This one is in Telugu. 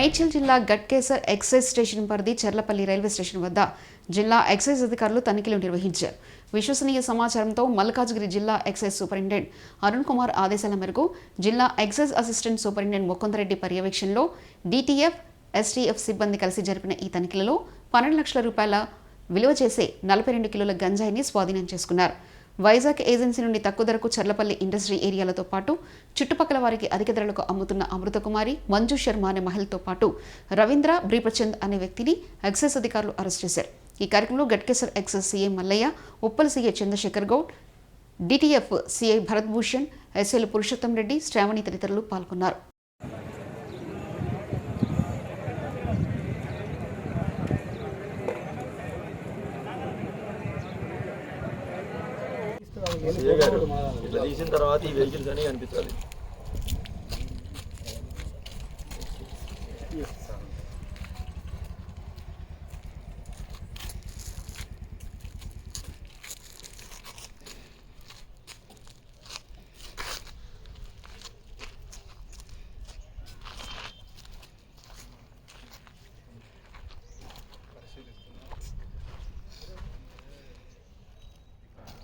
మేడ్చల్ జిల్లా గట్కేసర్ ఎక్సైజ్ స్టేషన్ పరిధి చెర్లపల్లి రైల్వే స్టేషన్ వద్ద జిల్లా ఎక్సైజ్ అధికారులు తనిఖీలు నిర్వహించారు. విశ్వసనీయ సమాచారంతో మల్కాజ్గిరి జిల్లా ఎక్సైజ్ సూపరింటెండెంట్ అరుణ్ కుమార్ ఆదేశాల మేరకు జిల్లా ఎక్సైజ్ అసిస్టెంట్ సూపరింటెండెంట్ ముకుందరెడ్డి పర్యవేక్షణలో DTF, STF సిబ్బంది కలిసి జరిపిన ఈ తనిఖీలలో 12 లక్షల రూపాయల విలువ చేసే 42 కిలోల గంజాయిని స్వాధీనం చేసుకున్నారు. వైజాగ్ ఏజెన్సీ నుండి తక్కువ ధరకు చర్లపల్లి ఇండస్ట్రీ ఏరియాలతో పాటు చుట్టుపక్కల వారికి అధిక ధరలకు అమ్ముతున్న అమృతకుమారి, మంజు శర్మ అనే మహిళతో పాటు రవీంద్ర బ్రీపచంద్ అనే వ్యక్తిని ఎక్సైజ్ అధికారులు అరెస్ట్ చేశారు. ఈ కార్యక్రమంలో Ghatkesar excise CI Mallaiah, Uppal CI Chandrashekar Goud, DTF CI Bharat Bhushan, SL Purushottam Reddy, Shravani తదితరులు పాల్గొన్నారు. ఇట్లా తీసిన తర్వాత ఈ వెహికల్స్ అనేవి కనిపించాలి.